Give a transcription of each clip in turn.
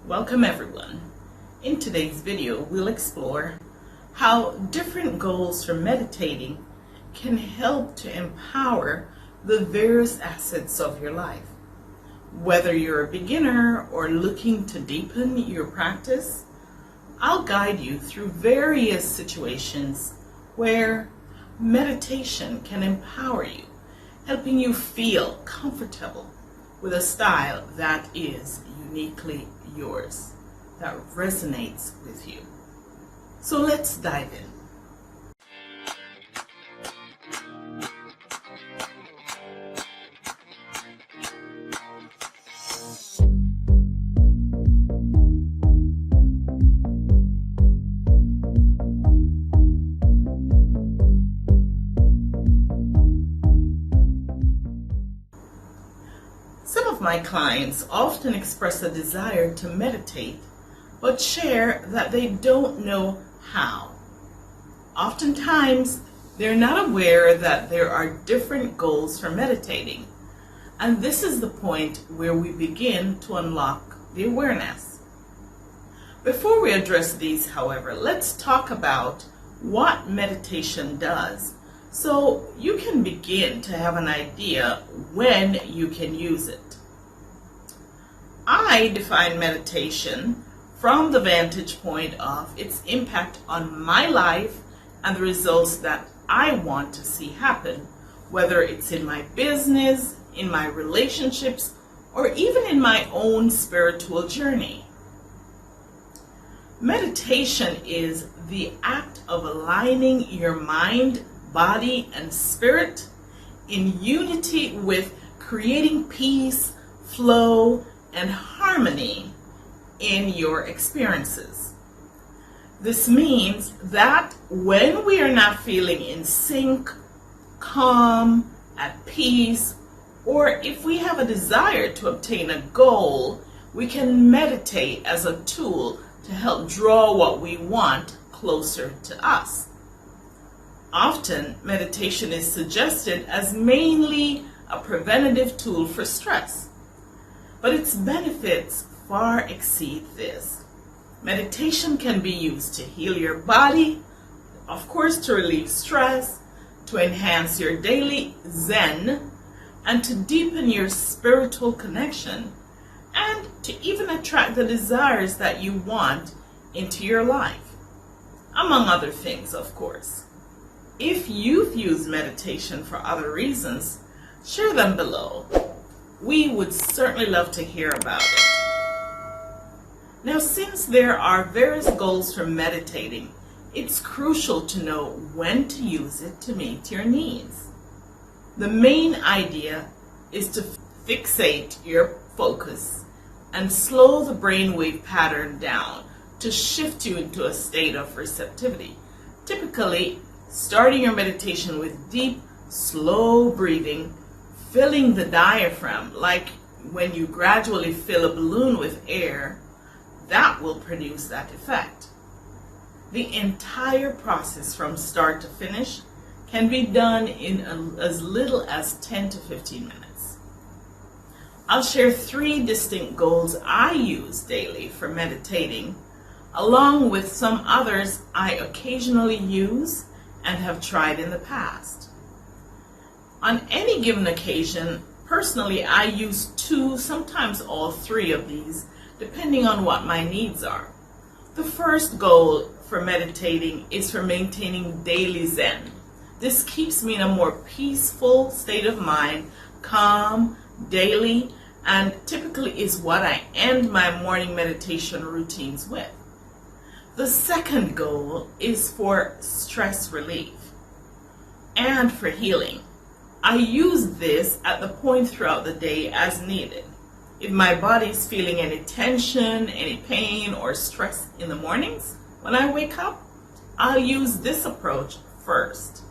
Welcome everyone. In today's video, we'll explore how different goals for meditating can help to empower the various assets of your life. Whether you're a beginner or looking to deepen your practice, I'll guide you through various situations where meditation can empower you, helping you feel comfortable with a style that is uniquely yours, that resonates with you. So let's dive in. Some of my clients often express a desire to meditate, but share that they don't know how. Oftentimes, they're not aware that there are different goals for meditating, and this is the point where we begin to unlock the awareness. Before we address these, however, let's talk about what meditation does, so you can begin to have an idea when you can use it. I define meditation from the vantage point of its impact on my life and the results that I want to see happen, whether it's in my business, in my relationships, or even in my own spiritual journey. Meditation is the act of aligning your mind, body, and spirit in unity with creating peace, flow, and harmony in your experiences. This means that when we are not feeling in sync, calm, at peace, or if we have a desire to obtain a goal, we can meditate as a tool to help draw what we want closer to us. Often, meditation is suggested as mainly a preventative tool for stress, but its benefits far exceed this. Meditation can be used to heal your body, of course to relieve stress, to enhance your daily zen, and to deepen your spiritual connection, and to even attract the desires that you want into your life, among other things, of course. If you've used meditation for other reasons, share them below. We would certainly love to hear about it. Now, since there are various goals for meditating, it's crucial to know when to use it to meet your needs. The main idea is to fixate your focus and slow the brainwave pattern down to shift you into a state of receptivity. Typically, starting your meditation with deep, slow breathing, filling the diaphragm like when you gradually fill a balloon with air, that will produce that effect. The entire process from start to finish can be done in as little as 10 to 15 minutes. I'll share 3 distinct goals I use daily for meditating, along with some others I occasionally use and have tried in the past. On any given occasion, personally, I use 2, sometimes all 3 of these, depending on what my needs are. The first goal for meditating is for maintaining daily zen. This keeps me in a more peaceful state of mind, calm, daily, and typically is what I end my morning meditation routines with. The second goal is for stress relief and for healing. I use this at the point throughout the day as needed. If my body is feeling any tension, any pain, or stress in the mornings when I wake up, I'll use this approach first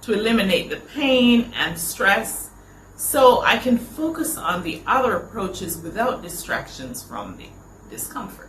to eliminate the pain and stress so I can focus on the other approaches without distractions from the discomfort.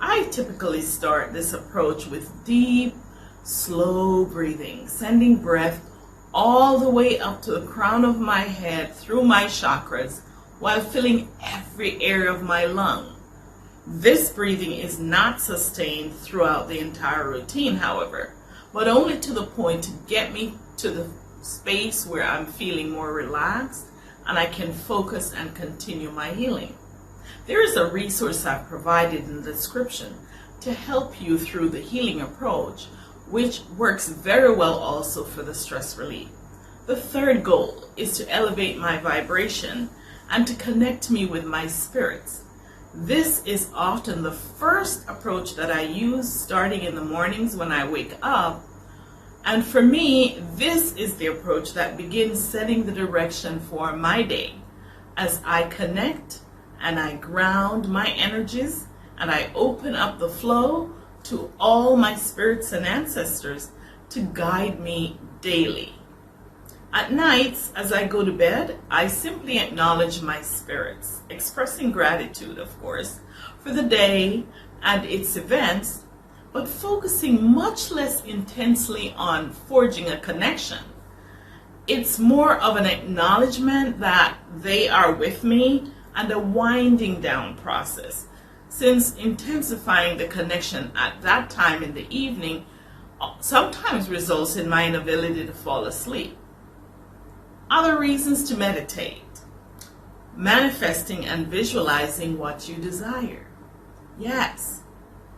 I typically start this approach with deep, slow breathing, sending breath all the way up to the crown of my head through my chakras while filling every area of my lung. This breathing is not sustained throughout the entire routine, however, but only to the point to get me to the space where I'm feeling more relaxed and I can focus and continue my healing. There is a resource I've provided in the description to help you through the healing approach, which works very well also for the stress relief. The third goal is to elevate my vibration and to connect me with my spirits. This is often the first approach that I use starting in the mornings when I wake up. And for me, this is the approach that begins setting the direction for my day as I connect and I ground my energies and I open up the flow to all my spirits and ancestors to guide me daily. At nights, as I go to bed, I simply acknowledge my spirits, expressing gratitude, of course, for the day and its events, but focusing much less intensely on forging a connection. It's more of an acknowledgement that they are with me and a winding down process, since intensifying the connection at that time in the evening sometimes results in my inability to fall asleep. Other reasons to meditate: manifesting and visualizing what you desire. Yes,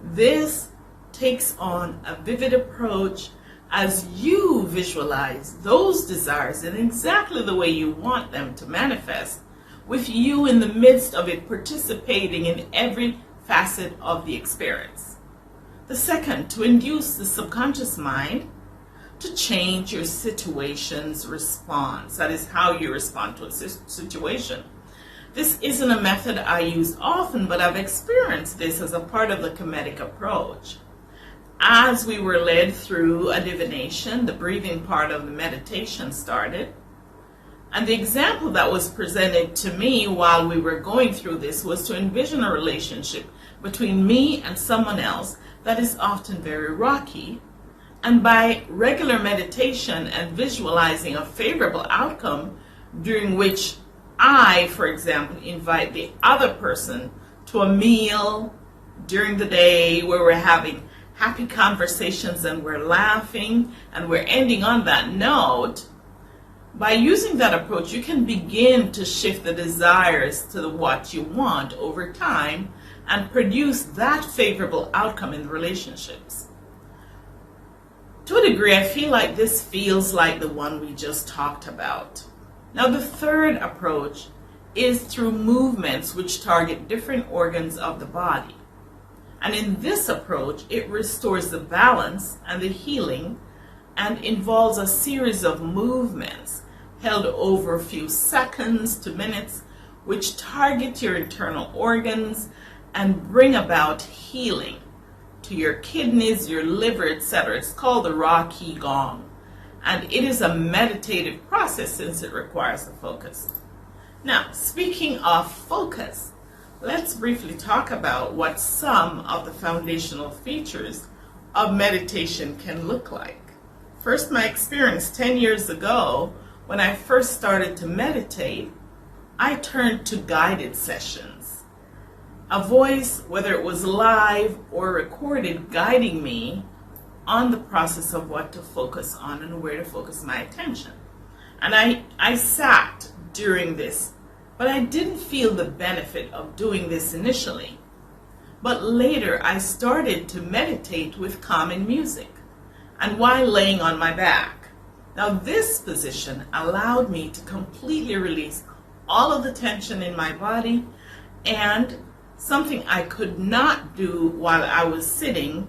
this takes on a vivid approach as you visualize those desires in exactly the way you want them to manifest, with you in the midst of it, participating in every facet of the experience. The second, to induce the subconscious mind to change your situation's response. That is how you respond to a situation. This isn't a method I use often, but I've experienced this as a part of the comedic approach. As we were led through a divination, the breathing part of the meditation started. And the example that was presented to me while we were going through this was to envision a relationship between me and someone else that is often very rocky. And by regular meditation and visualizing a favorable outcome during which I, for example, invite the other person to a meal during the day where we're having happy conversations and we're laughing and we're ending on that note, by using that approach, you can begin to shift the desires to what you want over time and produce that favorable outcome in relationships. To a degree, I feel like this feels like the one we just talked about. Now, the third approach is through movements which target different organs of the body. And in this approach, it restores the balance and the healing and involves a series of movements held over a few seconds to minutes, which target your internal organs and bring about healing to your kidneys, your liver, etc. It's called the Ra Qi Gong, and it is a meditative process since it requires the focus. Now, speaking of focus, let's briefly talk about what some of the foundational features of meditation can look like. First, my experience 10 years ago, when I first started to meditate, I turned to guided sessions. A voice, whether it was live or recorded, guiding me on the process of what to focus on and where to focus my attention. And I sat during this, but I didn't feel the benefit of doing this initially. But later I started to meditate with calming music and while laying on my back. Now this position allowed me to completely release all of the tension in my body, and something I could not do while I was sitting,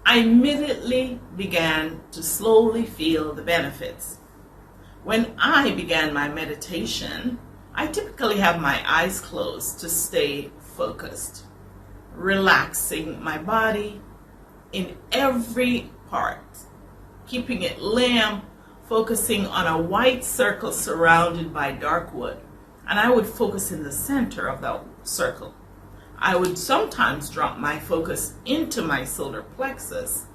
I immediately began to slowly feel the benefits. When I began my meditation, I typically have my eyes closed to stay focused, relaxing my body in every part, keeping it limp, focusing on a white circle surrounded by dark wood. And I would focus in the center of that circle. I would sometimes drop my focus into my solar plexus,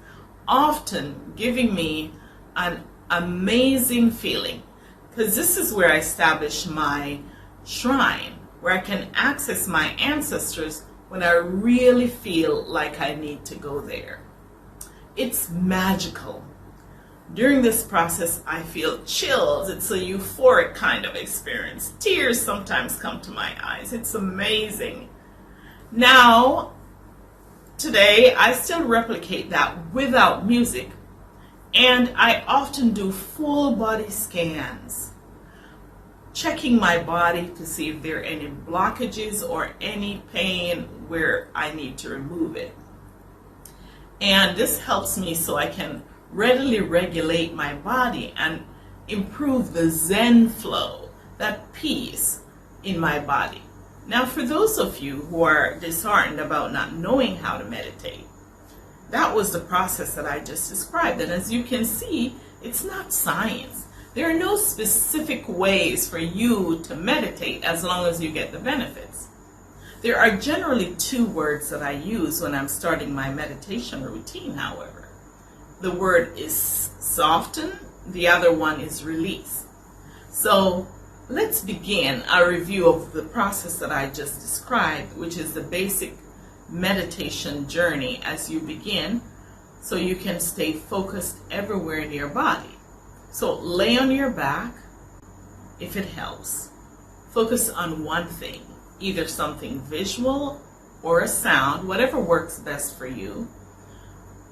often giving me an amazing feeling, because this is where I establish my shrine, where I can access my ancestors when I really feel like I need to go there. It's magical. During this process, I feel chills. It's a euphoric kind of experience. Tears sometimes come to my eyes. It's amazing. Now, today, I still replicate that without music, and I often do full body scans, checking my body to see if there are any blockages or any pain where I need to remove it. And this helps me so I can readily regulate my body and improve the Zen flow, that peace in my body. Now, for those of you who are disheartened about not knowing how to meditate, that was the process that I just described. And as you can see, it's not science. There are no specific ways for you to meditate as long as you get the benefits. There are generally two words that I use when I'm starting my meditation routine, however. The word is soften, the other one is release. So let's begin a review of the process that I just described, which is the basic meditation journey as you begin, so you can stay focused everywhere in your body. So lay on your back, if it helps. Focus on one thing, either something visual or a sound, whatever works best for you,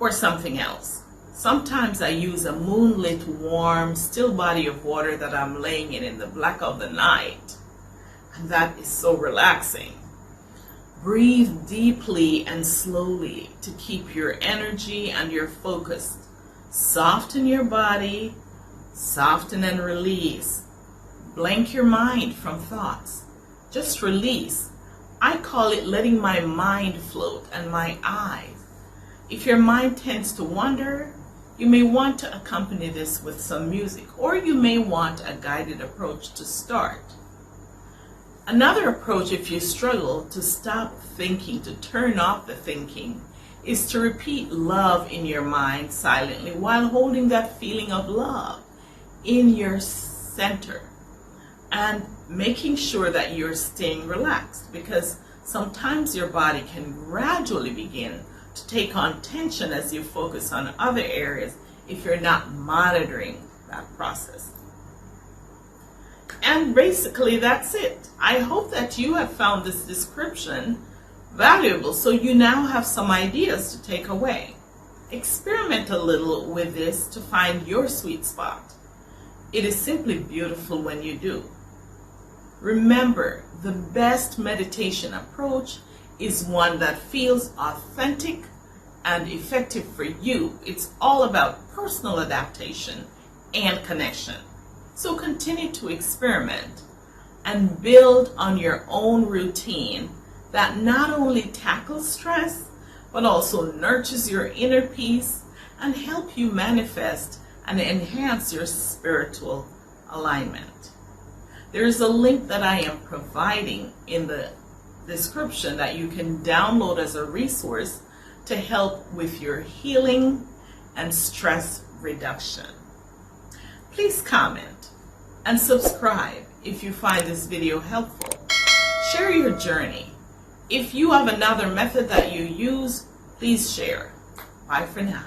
or something else. Sometimes I use a moonlit, warm, still body of water that I'm laying in the black of the night. And that is so relaxing. Breathe deeply and slowly to keep your energy and your focus. Soften your body, soften and release. Blank your mind from thoughts. Just release. I call it letting my mind float and my eyes. If your mind tends to wander, you may want to accompany this with some music, or you may want a guided approach to start. Another approach, if you struggle to stop thinking, to turn off the thinking, is to repeat love in your mind silently while holding that feeling of love in your center and making sure that you're staying relaxed, because sometimes your body can gradually begin to take on tension as you focus on other areas if you're not monitoring that process. And basically that's it. I hope that you have found this description valuable, so you now have some ideas to take away. Experiment a little with this to find your sweet spot. It is simply beautiful when you do. Remember, the best meditation approach is one that feels authentic and effective for you. It's all about personal adaptation and connection. So continue to experiment and build on your own routine that not only tackles stress, but also nurtures your inner peace and help you manifest and enhance your spiritual alignment. There is a link that I am providing in the description that you can download as a resource to help with your healing and stress reduction. Please comment and subscribe if you find this video helpful. Share your journey. If you have another method that you use, please share. Bye for now.